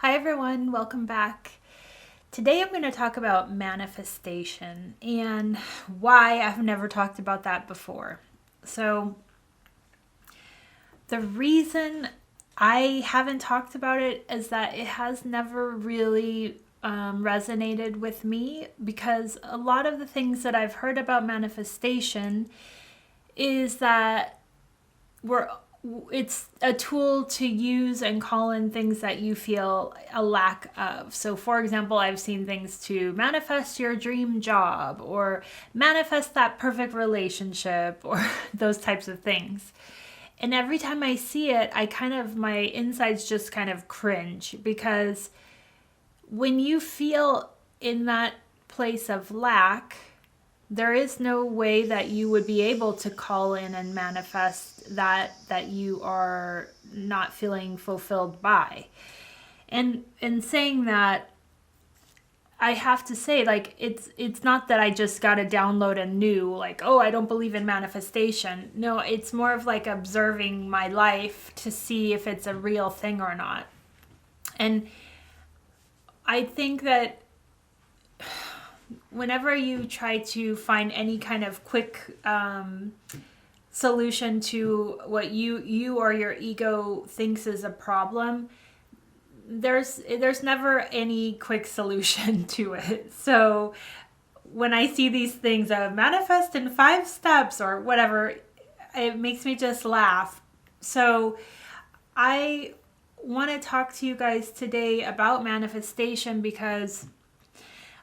Hi everyone, welcome back. Today I'm going to talk about manifestation and why I've never talked about that before. So, the reason I haven't talked about it is that it has never really resonated with me because a lot of the things that I've heard about manifestation is that it's a tool to use and call in things that you feel a lack of. So, for example, I've seen things to manifest your dream job or manifest that perfect relationship or those types of things. And every time I see it, my insides just kind of cringe because when you feel in that place of lack, there is no way that you would be able to call in and manifest that you are not feeling fulfilled by. And in saying that, I have to say, it's not that I just got to download a new, I don't believe in manifestation. No, it's more of like observing my life to see if it's a real thing or not. And I think that whenever you try to find any kind of quick solution to what you or your ego thinks is a problem, there's never any quick solution to it. So when I see these things of manifest in 5 steps or whatever, it makes me just laugh. So I want to talk to you guys today about manifestation because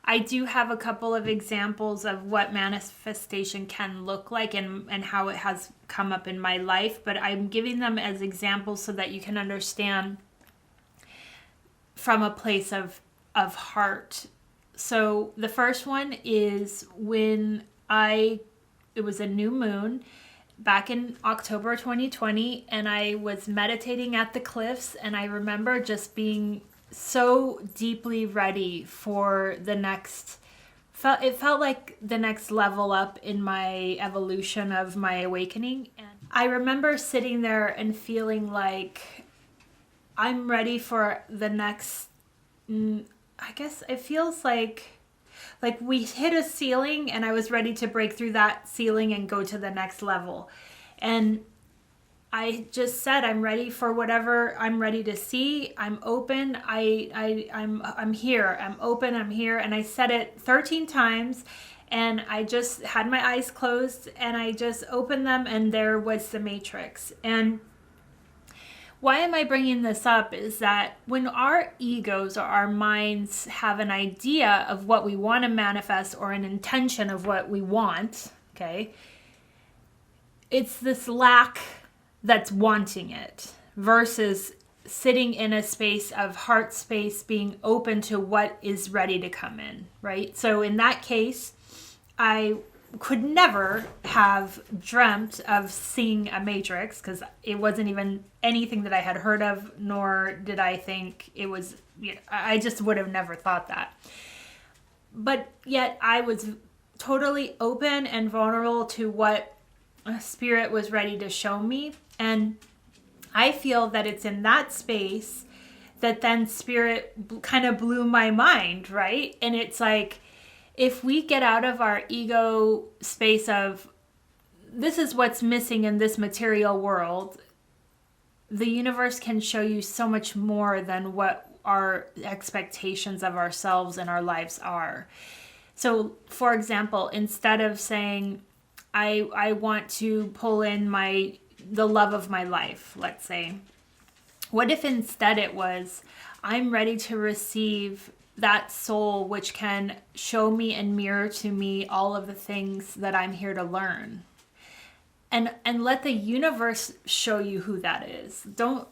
I do have a couple of examples of what manifestation can look like and how it has come up in my life, but I'm giving them as examples so that you can understand from a place of heart. So the first one is when it was a new moon back in October 2020, and I was meditating at the cliffs, and I remember just being so deeply ready for the next, it felt like the next level up in my evolution of my awakening. And I remember sitting there and feeling like I'm ready for the next, I guess it feels like we hit a ceiling and I was ready to break through that ceiling and go to the next level. And I just said, I'm ready for whatever I'm ready to see. I'm open. I'm here. I'm open. I'm here. And I said it 13 times, and I just had my eyes closed and I just opened them, and there was the matrix. And why am I bringing this up is that when our egos or our minds have an idea of what we want to manifest or an intention of what we want, okay, it's this lack that's wanting it versus sitting in a space of heart space, being open to what is ready to come in, right? So in that case, I could never have dreamt of seeing a matrix because it wasn't even anything that I had heard of, nor did I think it was, I just would have never thought that. But yet I was totally open and vulnerable to what Spirit was ready to show me. And I feel that it's in that space that then Spirit kind of blew my mind, right? And it's like, if we get out of our ego space of, this is what's missing in this material world, the universe can show you so much more than what our expectations of ourselves and our lives are. So, for example, instead of saying, I want to pull in the love of my life, let's say. What if instead it was, I'm ready to receive that soul which can show me and mirror to me all of the things that I'm here to learn. And let the universe show you who that is. Don't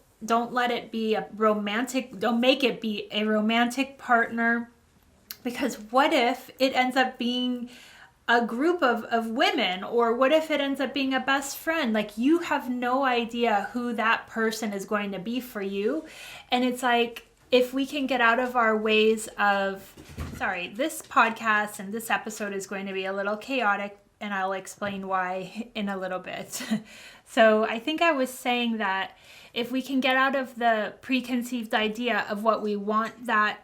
let it be don't make it be a romantic partner, because what if it ends up being a group of women, or what if it ends up being a best friend? Like, you have no idea who that person is going to be for you. And it's like, if we can get out of our ways of, this podcast and this episode is going to be a little chaotic, and I'll explain why in a little bit. So I think I was saying that if we can get out of the preconceived idea of what we want that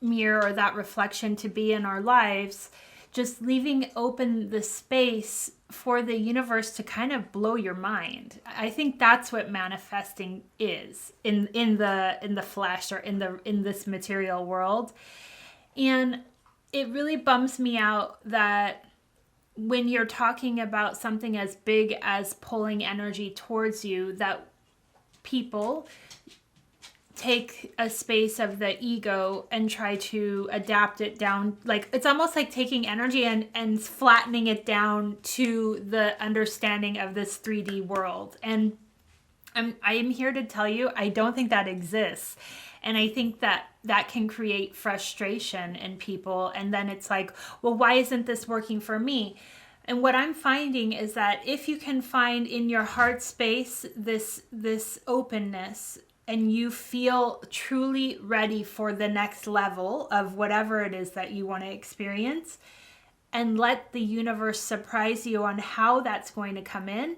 mirror or that reflection to be in our lives, just leaving open the space for the universe to kind of blow your mind. I think that's what manifesting is in the flesh, or in this material world. And it really bums me out that when you're talking about something as big as pulling energy towards you, that people take a space of the ego and try to adapt it down. Like, it's almost like taking energy and flattening it down to the understanding of this 3D world. And I am here to tell you, I don't think that exists. And I think that can create frustration in people. And then it's like, well, why isn't this working for me? And what I'm finding is that if you can find in your heart space this openness, and you feel truly ready for the next level of whatever it is that you want to experience, and let the universe surprise you on how that's going to come in,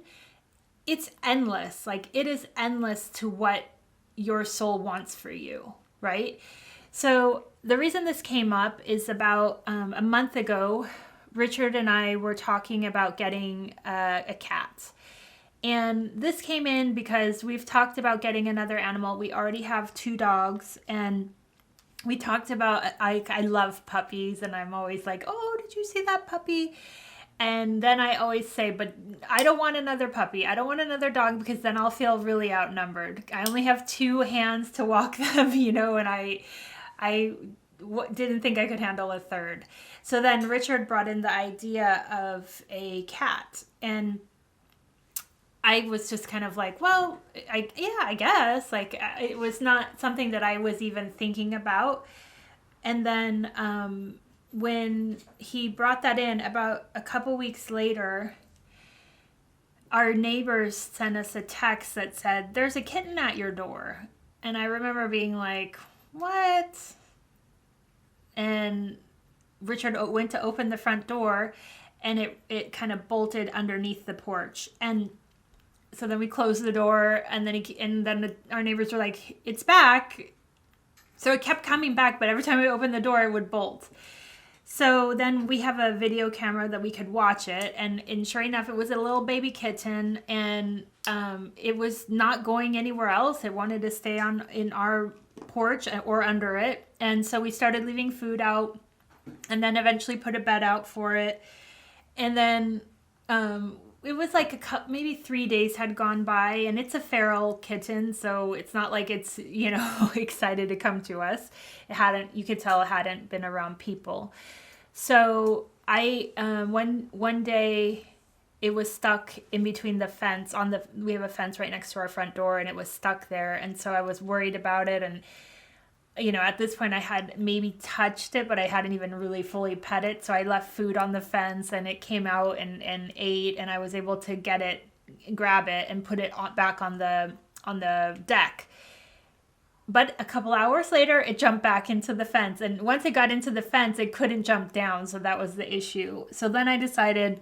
it's endless. Like, it is endless to what your soul wants for you, right? So the reason this came up is about a month ago, Richard and I were talking about getting a cat. And this came in because we've talked about getting another animal. We already have 2 dogs, and we talked about, I love puppies, and I'm always like, oh, did you see that puppy? And then I always say, but I don't want another puppy. I don't want another dog, because then I'll feel really outnumbered. I only have 2 hands to walk them, and I didn't think I could handle a third. So then Richard brought in the idea of a cat, and I was just kind of like, well, I guess. Like, it was not something that I was even thinking about. And then when he brought that in, about a couple weeks later, our neighbors sent us a text that said, there's a kitten at your door. And I remember being like, what? And Richard went to open the front door, and it kind of bolted underneath the porch. And so then we closed the door, and then our neighbors were like, it's back. So it kept coming back, but every time we opened the door, it would bolt. So then we have a video camera that we could watch it, and sure enough, it was a little baby kitten, and it was not going anywhere else. It wanted to stay in our porch or under it. And so we started leaving food out, and then eventually put a bed out for it. And then it was like maybe 3 days had gone by, and it's a feral kitten, so it's not like it's, excited to come to us. You could tell it hadn't been around people. So I, one day it was stuck in between the fence we have a fence right next to our front door, and it was stuck there. And so I was worried about it. And, at this point I had maybe touched it, but I hadn't even really fully pet it. So I left food on the fence, and it came out and ate, and I was able to grab it and put it back on the deck. But a couple hours later, it jumped back into the fence. And once it got into the fence, it couldn't jump down. So that was the issue. So then I decided,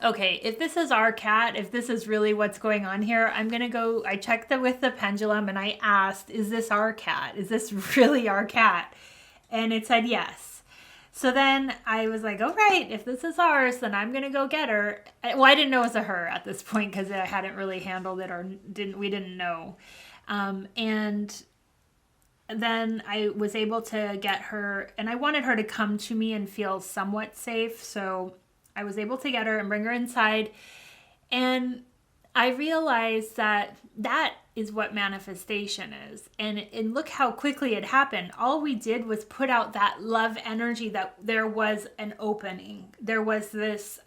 okay, if this is our cat, if this is really what's going on here, I'm going to go, I checked with the pendulum, and I asked, is this our cat? Is this really our cat? And it said yes. So then I was like, all right, if this is ours, then I'm going to go get her. Well, I didn't know it was a her at this point, because I hadn't really handled it, or we didn't know. And then I was able to get her, and I wanted her to come to me and feel somewhat safe. So I was able to get her and bring her inside. And I realized that is what manifestation is. And look how quickly it happened. All we did was put out that love energy, that there was an opening. There was this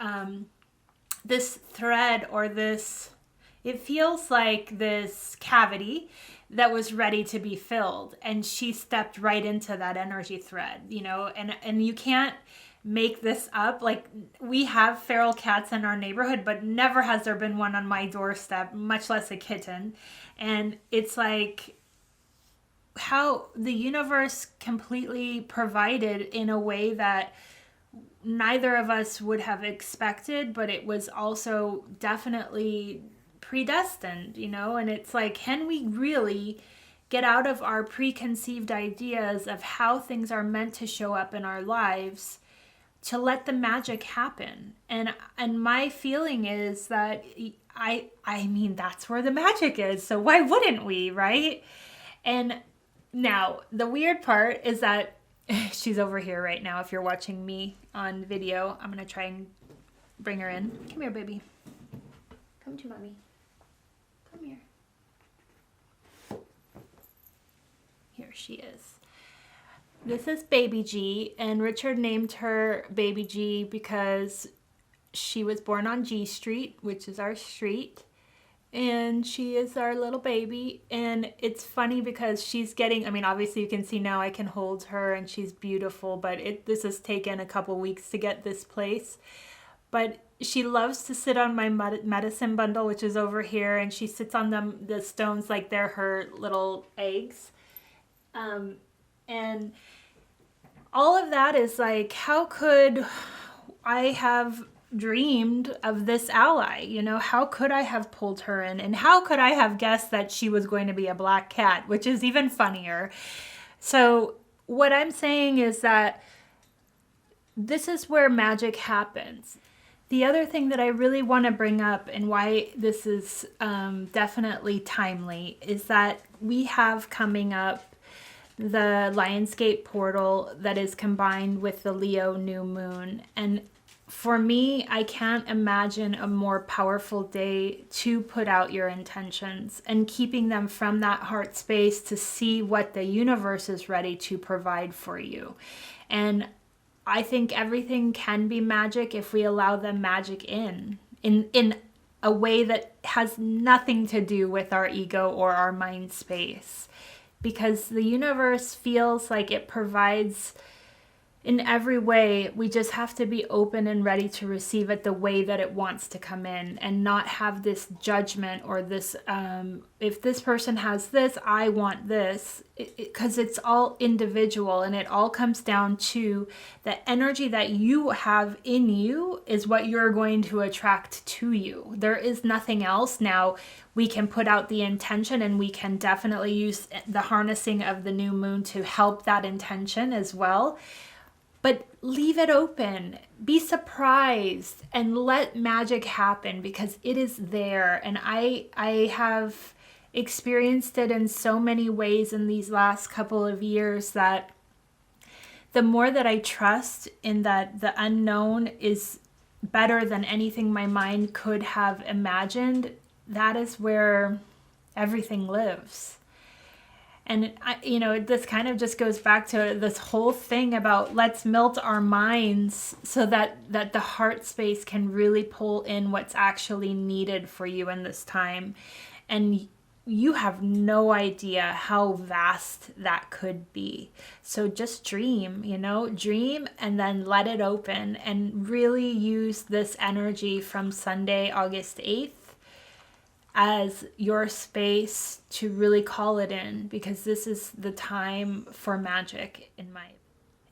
thread, or it feels like this cavity that was ready to be filled. And she stepped right into that energy thread, and you can't make this up. Like, we have feral cats in our neighborhood, but never has there been one on my doorstep, much less a kitten. And it's like how the universe completely provided in a way that neither of us would have expected, but it was also definitely predestined, and it's like, can we really get out of our preconceived ideas of how things are meant to show up in our lives to let the magic happen? And my feeling is that I mean, that's where the magic is. So why wouldn't we, right? And now the weird part is that she's over here right now. If you're watching me on video, I'm going to try and bring her in. Come here, baby. Come to mommy. Come here. Here she is. This is Baby G, and Richard named her Baby G because she was born on G Street, which is our street, and she is our little baby. And it's funny because she's getting, obviously you can see now I can hold her and she's beautiful, but this has taken a couple weeks to get this place. But she loves to sit on my medicine bundle, which is over here, and she sits on the stones like they're her little eggs. And all of that is like, how could I have dreamed of this ally? How could I have pulled her in? And how could I have guessed that she was going to be a black cat, which is even funnier? So what I'm saying is that this is where magic happens. The other thing that I really want to bring up, and why this is definitely timely, is that we have coming up the Lionsgate portal that is combined with the Leo new moon. And for me, I can't imagine a more powerful day to put out your intentions and keeping them from that heart space to see what the universe is ready to provide for you. And I think everything can be magic if we allow the magic in a way that has nothing to do with our ego or our mind space. Because the universe feels like it provides in every way. We just have to be open and ready to receive it the way that it wants to come in, and not have this judgment or this, if this person has this, I want this, because it's all individual, and it all comes down to the energy that you have in you is what you're going to attract to you. There is nothing else. Now, we can put out the intention, and we can definitely use the harnessing of the new moon to help that intention as well. But leave it open, be surprised, and let magic happen, because it is there. And I have experienced it in so many ways in these last couple of years, that the more that I trust in that the unknown is better than anything my mind could have imagined, that is where everything lives. And this kind of just goes back to this whole thing about let's melt our minds so that the heart space can really pull in what's actually needed for you in this time. And you have no idea how vast that could be. So just dream, dream, and then let it open, and really use this energy from Sunday, August 8th, as your space to really call it in, because this is the time for magic in my opinion.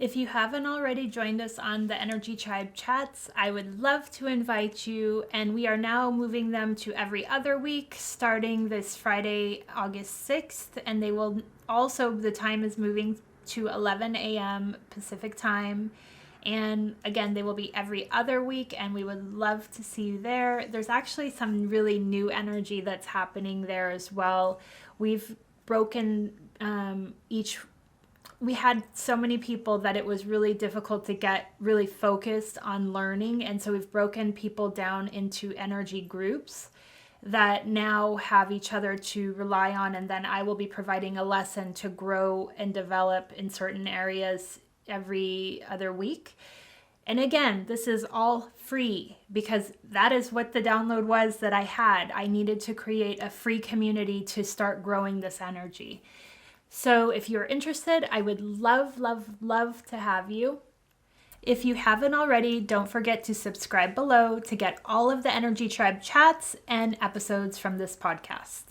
If you haven't already joined us on the Energy Tribe chats, I would love to invite you, and we are now moving them to every other week starting this Friday, August 6th, and they will also, the time is moving to 11 a.m. Pacific time. And again, they will be every other week, and we would love to see you there. There's actually some really new energy that's happening there as well. We've broken we had so many people that it was really difficult to get really focused on learning. And so we've broken people down into energy groups that now have each other to rely on. And then I will be providing a lesson to grow and develop in certain areas every other week. And again, this is all free, because that is what the download was that I had. I needed to create a free community to start growing this energy. So if you're interested, I would love, love, love to have you. If you haven't already, don't forget to subscribe below to get all of the Energy Tribe chats and episodes from this podcast.